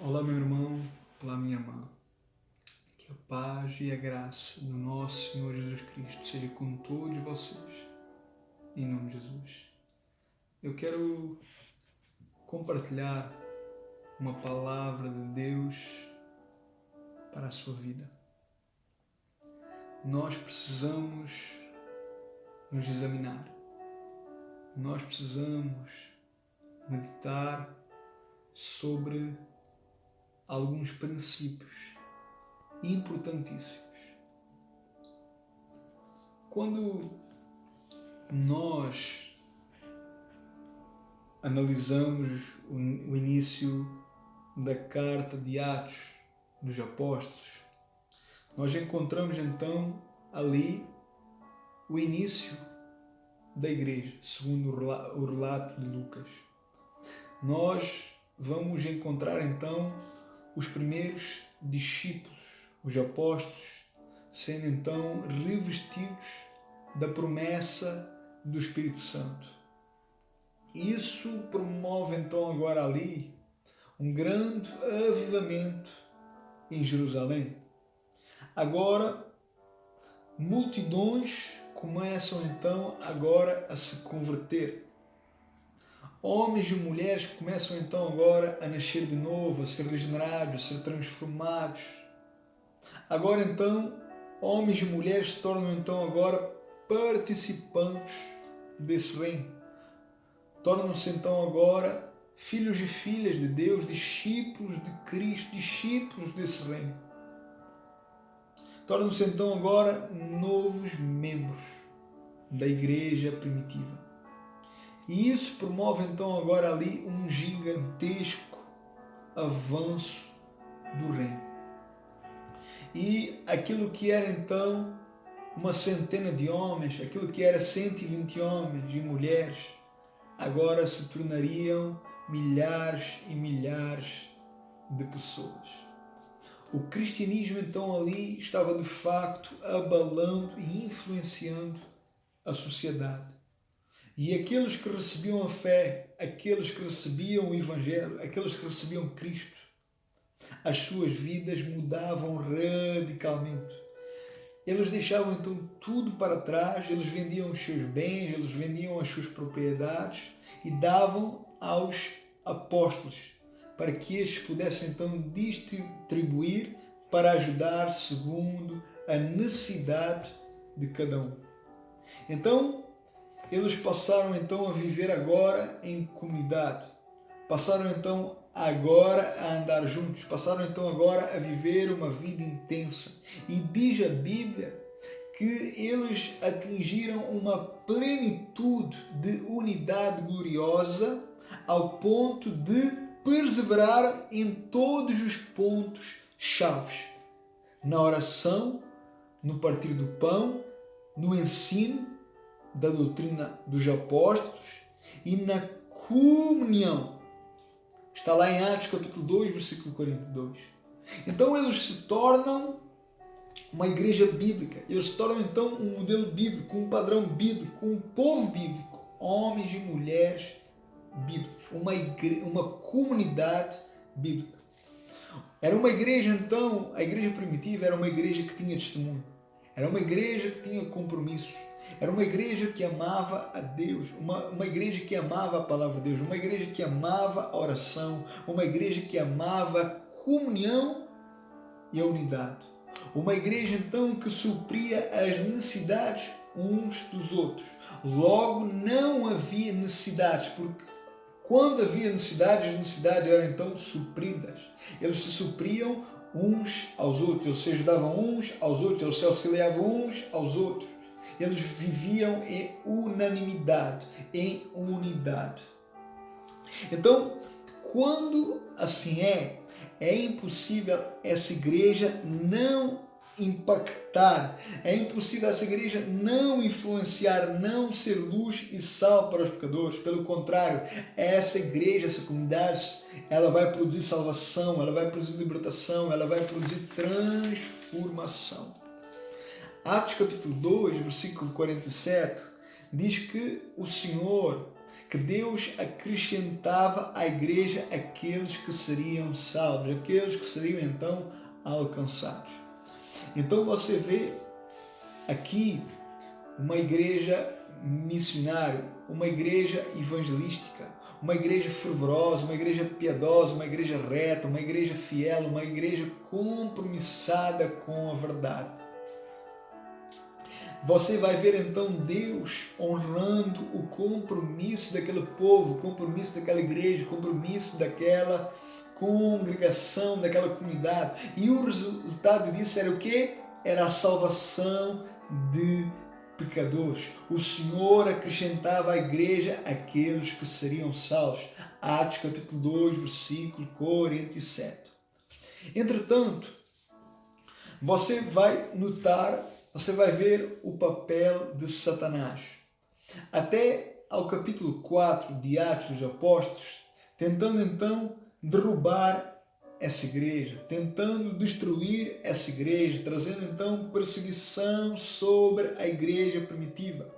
Olá, meu irmão, olá, minha irmã. Que a paz e a graça do nosso Senhor Jesus Cristo seja com todos vocês, em nome de Jesus. Eu quero compartilhar uma palavra de Deus para a sua vida. Nós precisamos nos examinar. Nós precisamos meditar sobre alguns princípios importantíssimos. Quando nós analisamos o início da carta de Atos dos Apóstolos, nós encontramos então ali o início da igreja, segundo o relato de Lucas. Nós vamos encontrar então os primeiros discípulos, os apóstolos, sendo então revestidos da promessa do Espírito Santo. Isso promove então agora ali um grande avivamento em Jerusalém. Agora, multidões começam então agora a se converter. Homens e mulheres começam então agora a nascer de novo, a ser regenerados, a ser transformados. Agora então, homens e mulheres se tornam então agora participantes desse reino. Tornam-se então agora filhos e filhas de Deus, discípulos de Cristo, discípulos desse reino. Tornam-se então agora novos membros da igreja primitiva. E isso promove então agora ali um gigantesco avanço do reino. E aquilo que era então uma centena de homens, aquilo que era 120 homens e mulheres, agora se tornariam milhares e milhares de pessoas. O cristianismo então ali estava de facto abalando e influenciando a sociedade. E aqueles que recebiam a fé, aqueles que recebiam o Evangelho, aqueles que recebiam Cristo, as suas vidas mudavam radicalmente. Eles deixavam então tudo para trás, eles vendiam os seus bens, eles vendiam as suas propriedades e davam aos apóstolos para que estes pudessem então distribuir para ajudar segundo a necessidade de cada um. Então, eles passaram então a viver agora em comunidade, passaram então agora a andar juntos, passaram então agora a viver uma vida intensa. E diz a Bíblia que eles atingiram uma plenitude de unidade gloriosa ao ponto de perseverar em todos os pontos chaves, na oração, no partir do pão, no ensino da doutrina dos apóstolos e na comunhão. Está lá em Atos capítulo 2, versículo 42. Então eles se tornam uma igreja bíblica. Eles se tornam então um modelo bíblico, um padrão bíblico, um povo bíblico, homens e mulheres bíblicos, uma comunidade bíblica. Era uma igreja então, a igreja primitiva era uma igreja que tinha testemunho. Era uma igreja que tinha compromisso. Era uma igreja que amava a Deus, uma igreja que amava a palavra de Deus, uma igreja que amava a oração, uma igreja que amava a comunhão e a unidade. Uma igreja então que supria as necessidades uns dos outros. Logo não havia necessidades, porque quando havia necessidades, as necessidades eram então supridas. Eles se supriam uns aos outros, eles se ajudavam uns aos outros, eles se auxiliavam uns aos outros. Eles viviam em unanimidade, em unidade. Então, quando assim é impossível essa igreja não impactar, é impossível essa igreja não influenciar, não ser luz e sal para os pecadores. Pelo contrário, essa igreja, essa comunidade, ela vai produzir salvação, ela vai produzir libertação, ela vai produzir transformação. Atos capítulo 2, versículo 47, diz que o Senhor, que Deus acrescentava à igreja aqueles que seriam salvos, aqueles que seriam então alcançados. Então você vê aqui uma igreja missionária, uma igreja evangelística, uma igreja fervorosa, uma igreja piedosa, uma igreja reta, uma igreja fiel, uma igreja compromissada com a verdade. Você vai ver então Deus honrando o compromisso daquele povo, o compromisso daquela igreja, o compromisso daquela congregação, daquela comunidade. E o resultado disso era o quê? Era a salvação de pecadores. O Senhor acrescentava à igreja aqueles que seriam salvos. Atos capítulo 2, versículo 47. Entretanto, você vai notar, você vai ver o papel de Satanás. Até ao capítulo 4 de Atos dos Apóstolos, tentando então derrubar essa igreja, tentando destruir essa igreja, trazendo então perseguição sobre a igreja primitiva.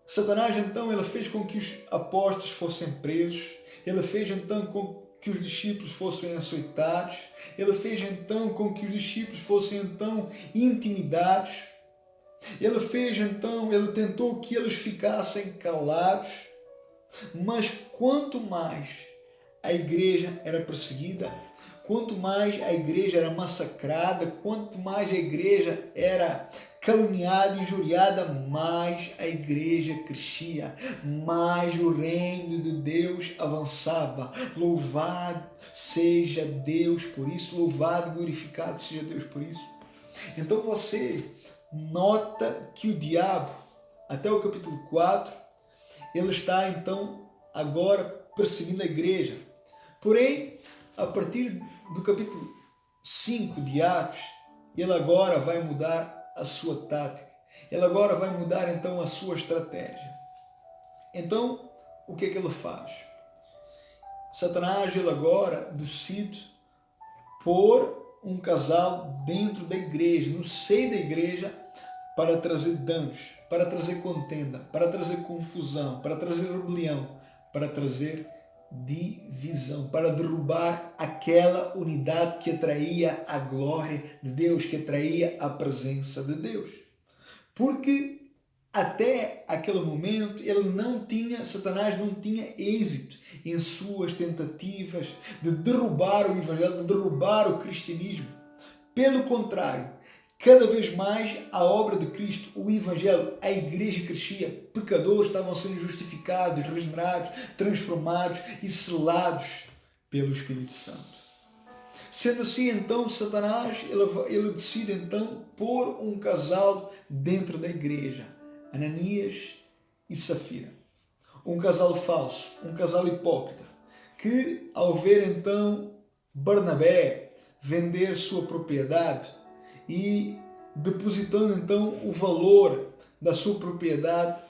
Satanás então ele fez com que os apóstolos fossem presos, ele fez então com que os discípulos fossem açoitados, ele fez então com que os discípulos fossem então intimidados, ele tentou que eles ficassem calados, mas quanto mais a igreja era perseguida, quanto mais a igreja era massacrada, quanto mais a igreja era caluniada e injuriada, mais a igreja crescia, mais o reino de Deus avançava. Louvado seja Deus por isso, louvado e glorificado seja Deus por isso. Então você nota que o diabo, até o capítulo 4, ele está então agora perseguindo a igreja. Porém, a partir do capítulo 5 de Atos, ele agora vai mudar a sua tática. Ele agora vai mudar então a sua estratégia. Então, o que é que ele faz? Satanás, ele agora decide pôr um casal dentro da igreja, no seio da igreja, para trazer danos, para trazer contenda, para trazer confusão, para trazer rebelião, para trazer divisão, para derrubar aquela unidade que atraía a glória de Deus, que atraía a presença de Deus. Porque até aquele momento Satanás não tinha êxito em suas tentativas de derrubar o Evangelho, de derrubar o cristianismo. Pelo contrário, cada vez mais a obra de Cristo, o Evangelho, a igreja crescia, pecadores estavam sendo justificados, regenerados, transformados e selados pelo Espírito Santo. Sendo assim, então, Satanás ele decide então pôr um casal dentro da igreja, Ananias e Safira. Um casal falso, um casal hipócrita, que ao ver então Barnabé vender sua propriedade e depositando então o valor da sua propriedade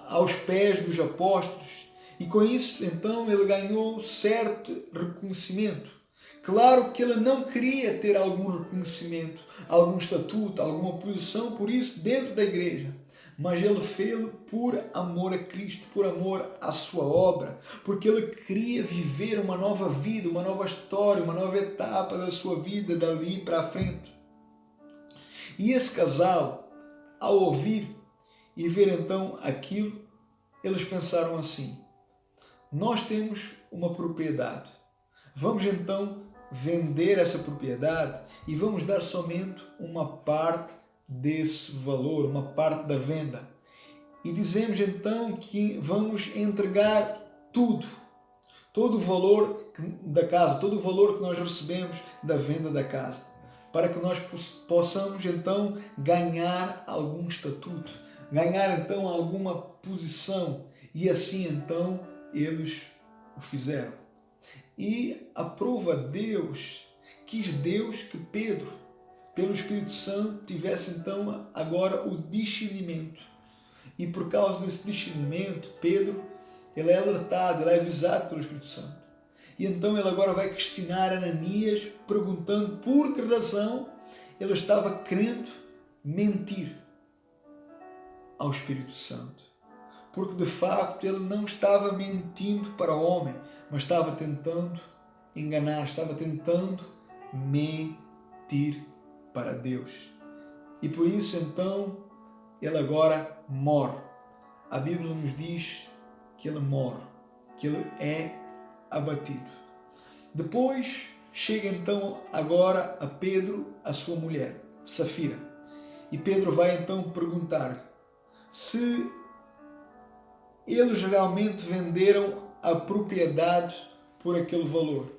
aos pés dos apóstolos, e com isso então ele ganhou certo reconhecimento. Claro que ele não queria ter algum reconhecimento, algum estatuto, alguma posição por isso dentro da igreja, mas ele fez por amor a Cristo, por amor à sua obra, porque ele queria viver uma nova vida, uma nova história, uma nova etapa da sua vida dali para a frente. E esse casal, ao ouvir e ver então aquilo, eles pensaram assim: nós temos uma propriedade, vamos então vender essa propriedade e vamos dar somente uma parte desse valor, uma parte da venda. E dizemos então que vamos entregar tudo, todo o valor da casa, todo o valor que nós recebemos da venda da casa, para que nós possamos então ganhar algum estatuto, ganhar então alguma posição. E assim então eles o fizeram. E aprova Deus, quis Deus que Pedro, pelo Espírito Santo, tivesse então agora o discernimento. E por causa desse discernimento, Pedro, ele é alertado, ele é avisado pelo Espírito Santo. E então ele agora vai questionar Ananias, perguntando por que razão ele estava querendo mentir ao Espírito Santo. porque de facto ele não estava mentindo para o homem, mas estava tentando enganar, estava tentando mentir para Deus. E por isso então ele agora morre. A Bíblia nos diz que ele morre, que ele é abatido. Depois chega então agora a Pedro, a sua mulher, Safira. E Pedro vai então perguntar se eles realmente venderam a propriedade por aquele valor.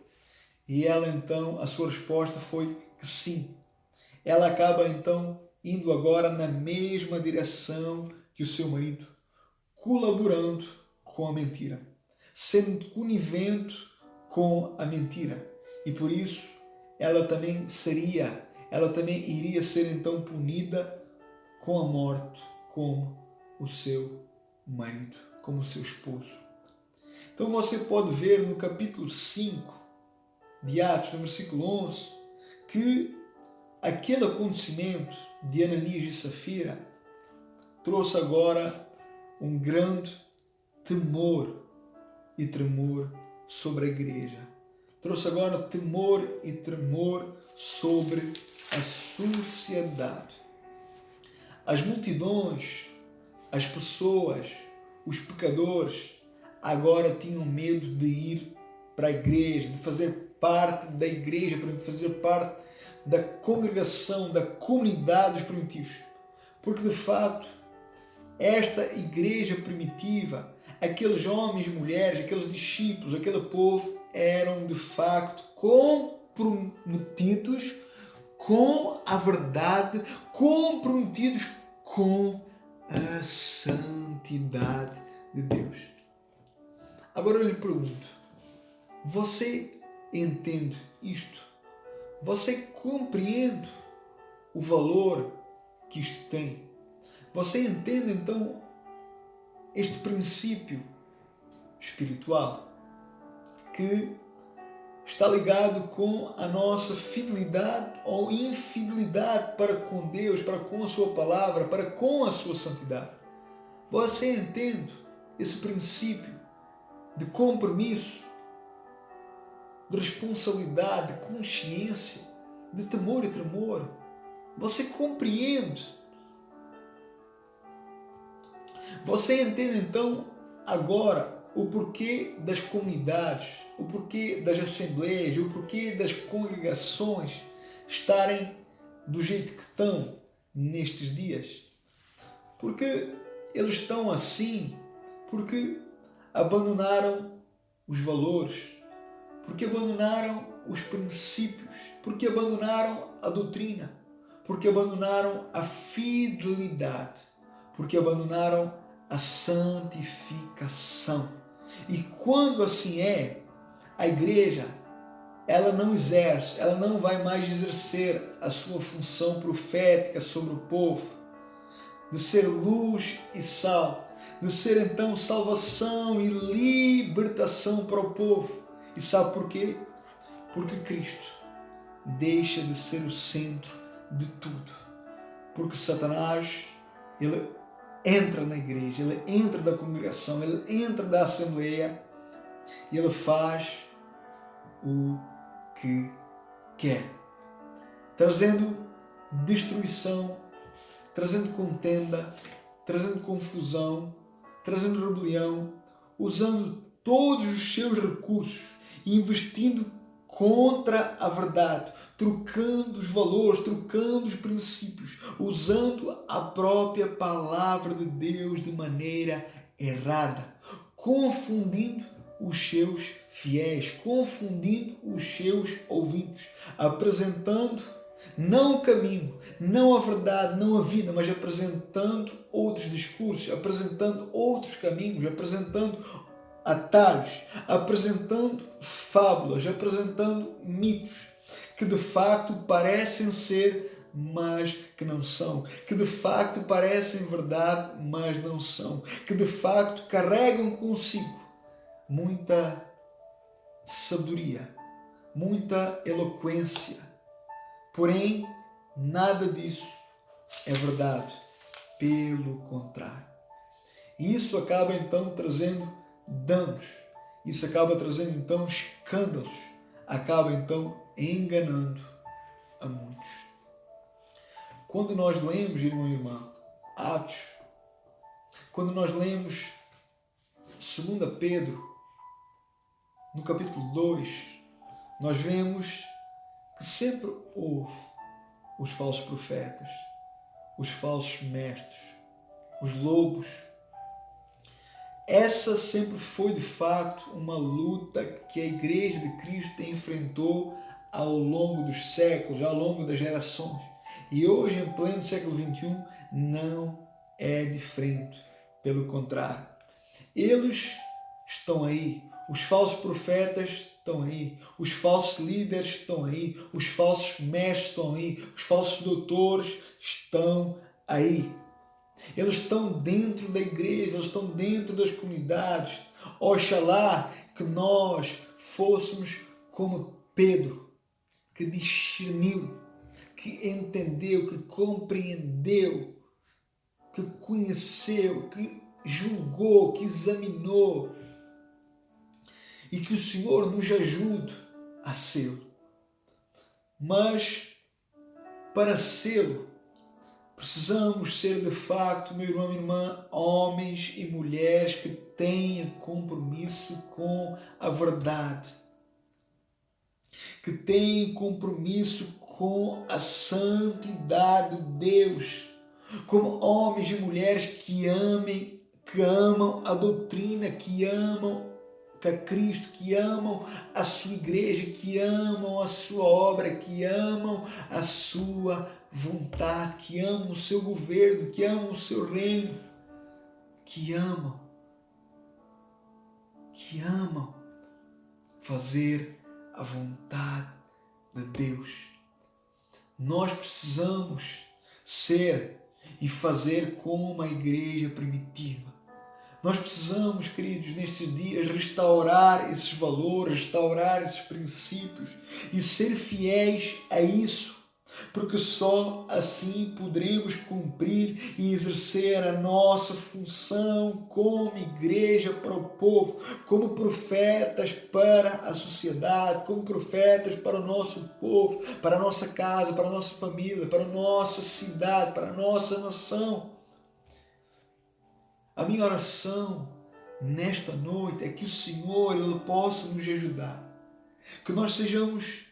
E ela então, a sua resposta foi que sim. Ela acaba então indo agora na mesma direção que o seu marido, colaborando com a mentira, sendo conivente com a mentira. E por isso ela também iria ser então punida com a morte como o seu marido, como o seu esposo. Então você pode ver no capítulo 5 de Atos, no versículo 11, que aquele acontecimento de Ananias e Safira trouxe agora um grande temor e tremor sobre a igreja. Trouxe agora temor e tremor sobre a sociedade. As multidões, as pessoas, os pecadores, agora tinham medo de ir para a igreja, de fazer parte da igreja, de fazer parte da congregação, da comunidade dos primitivos. Porque de facto, esta igreja primitiva, aqueles homens e mulheres, aqueles discípulos, aquele povo, eram de facto comprometidos com a verdade, comprometidos com a santidade de Deus. Agora eu lhe pergunto, você entende isto? Você compreende o valor que isto tem? Você entende então este princípio espiritual que está ligado com a nossa fidelidade ou infidelidade para com Deus, para com a sua palavra, para com a sua santidade? Você entende esse princípio de compromisso, de responsabilidade, de consciência, de temor e tremor? Você compreende? Você entende então agora o porquê das comunidades, o porquê das assembleias, o porquê das congregações estarem do jeito que estão nestes dias? Porque eles estão assim, porque abandonaram os valores, porque abandonaram os princípios, porque abandonaram a doutrina, porque abandonaram a fidelidade, porque abandonaram a santificação. E quando assim é, a igreja, ela não exerce, ela não vai mais exercer a sua função profética sobre o povo, de ser luz e sal, de ser então salvação e libertação para o povo. E sabe por quê? Porque Cristo deixa de ser o centro de tudo. Porque Satanás, ele entra na igreja, ele entra da congregação, ele entra da assembleia e ele faz o que quer, trazendo destruição, trazendo contenda, trazendo confusão, trazendo rebelião, usando todos os seus recursos e investindo contra a verdade, trocando os valores, trocando os princípios, usando a própria palavra de Deus de maneira errada, confundindo os seus fiéis, confundindo os seus ouvintes, apresentando não o caminho, não a verdade, não a vida, mas apresentando outros discursos, apresentando outros caminhos, apresentando atalhos, apresentando fábulas, apresentando mitos que de facto parecem ser, mas que não são, que de facto parecem verdade, mas não são, que de facto carregam consigo muita sabedoria, muita eloquência, porém nada disso é verdade, pelo contrário. E isso acaba então trazendo danos, isso acaba trazendo então escândalos, acaba então enganando a muitos. Quando nós lemos, irmão e irmã, Atos, quando nós lemos 2 Pedro, no capítulo 2, nós vemos que sempre houve os falsos profetas, os falsos mestres, os lobos. Essa sempre foi de facto uma luta que a Igreja de Cristo enfrentou ao longo dos séculos, ao longo das gerações. E hoje, em pleno século XXI, não é diferente. Pelo contrário, eles estão aí, os falsos profetas estão aí, os falsos líderes estão aí, os falsos mestres estão aí, os falsos doutores estão aí. Eles estão dentro da igreja, eles estão dentro das comunidades. Oxalá que nós fôssemos como Pedro, que discerniu, que entendeu, que compreendeu, que conheceu, que julgou, que examinou, e que o Senhor nos ajude a sê-lo. Mas para sê-lo, precisamos ser de facto, meu irmão e irmã, homens e mulheres que tenham compromisso com a verdade, que tenham compromisso com a santidade de Deus, como homens e mulheres que amam a doutrina, que amam a Cristo, que amam a sua igreja, que amam a sua obra, que amam a sua vontade, que amam o seu governo, que amam o seu reino, que amam fazer a vontade de Deus. Nós precisamos ser e fazer como uma igreja primitiva. Nós precisamos, queridos, nestes dias restaurar esses valores, restaurar esses princípios e ser fiéis a isso, porque só assim poderemos cumprir e exercer a nossa função como igreja para o povo, como profetas para a sociedade, como profetas para o nosso povo, para a nossa casa, para a nossa família, para a nossa cidade, para a nossa nação. A minha oração nesta noite é que o Senhor Ele possa nos ajudar, que nós sejamos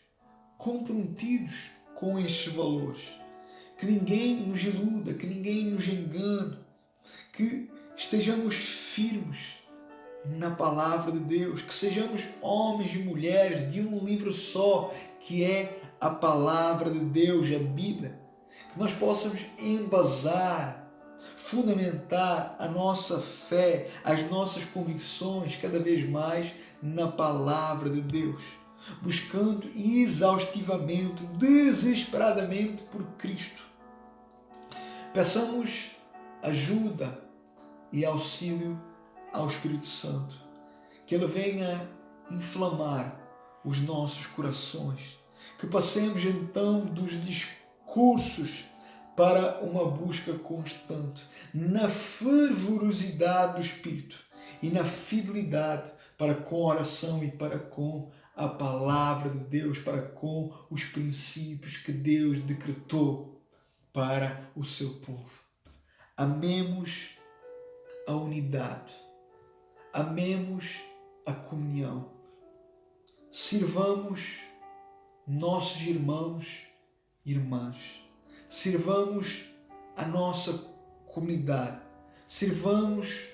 comprometidos com estes valores, que ninguém nos iluda, que ninguém nos engane, que estejamos firmes na palavra de Deus, que sejamos homens e mulheres de um livro só, que é a palavra de Deus, a Bíblia, que nós possamos embasar, fundamentar a nossa fé, as nossas convicções cada vez mais na palavra de Deus, buscando exaustivamente, desesperadamente por Cristo. Peçamos ajuda e auxílio ao Espírito Santo, que Ele venha inflamar os nossos corações, que passemos então dos discursos para uma busca constante, na fervorosidade do Espírito e na fidelidade para com a oração e para com a palavra de Deus, para com os princípios que Deus decretou para o seu povo. Amemos a unidade, amemos a comunhão, sirvamos nossos irmãos e irmãs, sirvamos a nossa comunidade, sirvamos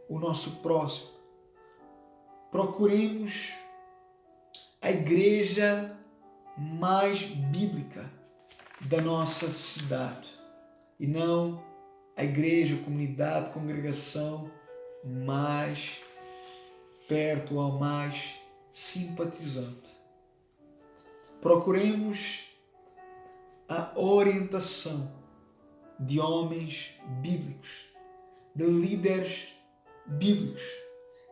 o nosso próximo, procuremos a igreja mais bíblica da nossa cidade e não a igreja, comunidade, congregação mais perto ou mais simpatizante. Procuremos a orientação de homens bíblicos, de líderes bíblicos.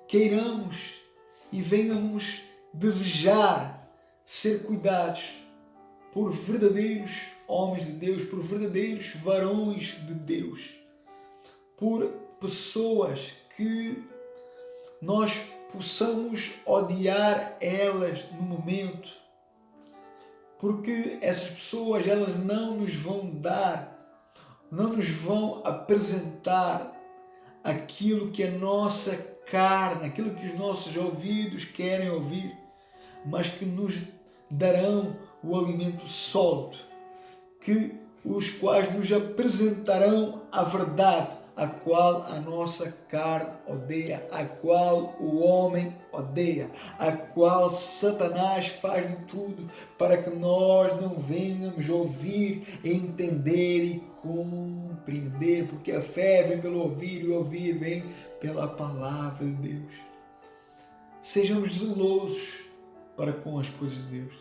Queiramos e venhamos desejar ser cuidados por verdadeiros homens de Deus, por verdadeiros varões de Deus, por pessoas que nós possamos odiar elas no momento, porque essas pessoas elas não nos vão apresentar aquilo que a nossa carne, aquilo que os nossos ouvidos querem ouvir, mas que nos darão o alimento sólido, os quais nos apresentarão a verdade, a qual a nossa carne odeia, a qual o homem odeia, a qual Satanás faz de tudo para que nós não venhamos ouvir, entender e compreender, porque a fé vem pelo ouvir e o ouvir vem pela palavra de Deus. Sejamos zelosos para com as coisas de Deus.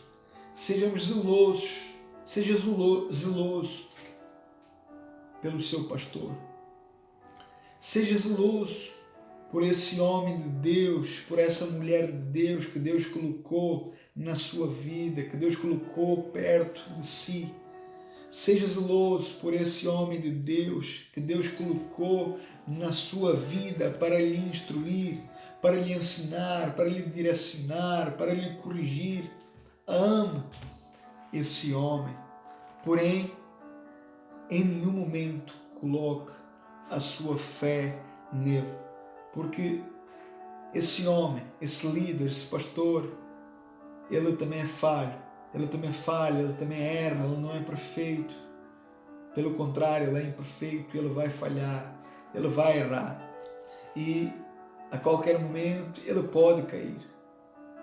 Sejamos zelosos, seja zeloso pelo seu pastor. Seja zeloso por esse homem de Deus, por essa mulher de Deus que Deus colocou na sua vida, que Deus colocou perto de si. Seja zeloso por esse homem de Deus que Deus colocou na sua vida para lhe instruir, para lhe ensinar, para lhe direcionar, para lhe corrigir. Ame esse homem, porém, em nenhum momento coloque a sua fé nele, porque esse homem, esse líder, esse pastor, ele também é falho, ele também falha, ele também erra, ele não é perfeito. Pelo contrário, ele é imperfeito, ele vai falhar, ele vai errar. E a qualquer momento ele pode cair,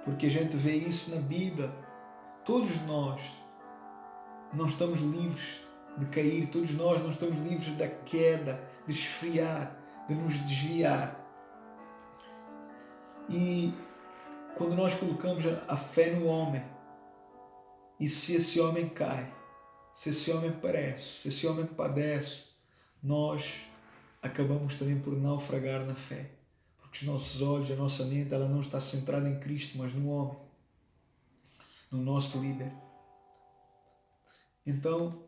porque a gente vê isso na Bíblia. Todos nós não estamos livres de cair, todos nós não estamos livres da queda, de esfriar, de nos desviar. E quando nós colocamos a fé no homem, e se esse homem cai, se esse homem perece, se esse homem padece, nós acabamos também por naufragar na fé, porque os nossos olhos, a nossa mente, ela não está centrada em Cristo, mas no homem, no nosso líder. Então,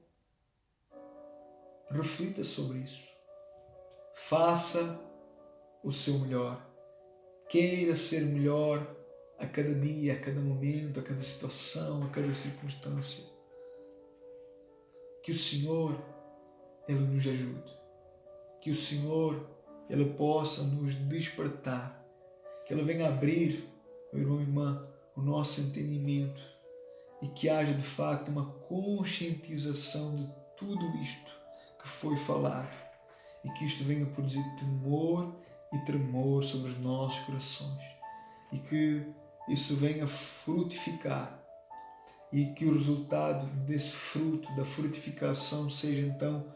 reflita sobre isso. Faça o seu melhor. Queira ser melhor a cada dia, a cada momento, a cada situação, a cada circunstância. Que o Senhor, Ele nos ajude. Que o Senhor, Ele possa nos despertar. Que Ele venha abrir, meu irmão e irmã, o nosso entendimento e que haja de facto uma conscientização de tudo isto que foi falado e que isto venha produzir temor e tremor sobre os nossos corações e que isso venha frutificar e que o resultado desse fruto, da frutificação, seja então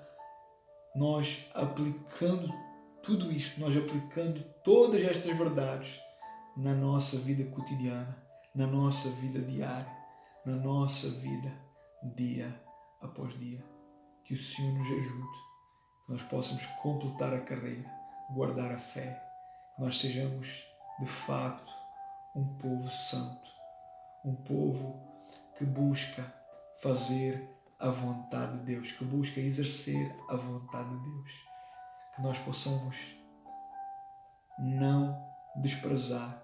nós aplicando tudo isto, nós aplicando todas estas verdades na nossa vida cotidiana, na nossa vida diária, na nossa vida dia após dia. Que o Senhor nos ajude, que nós possamos completar a carreira, guardar a fé, que nós sejamos de facto um povo santo, um povo que busca fazer a vontade de Deus, que busca exercer a vontade de Deus, que nós possamos não desprezar,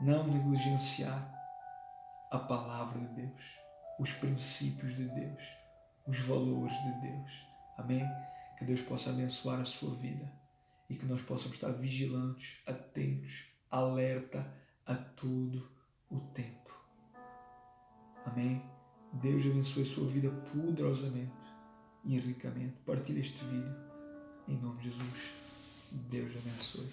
não negligenciar a palavra de Deus, os princípios de Deus, os valores de Deus. Amém? Que Deus possa abençoar a sua vida e que nós possamos estar vigilantes, atentos, alerta a todo o tempo. Amém? Deus abençoe a sua vida poderosamente e ricamente. Partilhe este vídeo. Em nome de Jesus. Deus abençoe.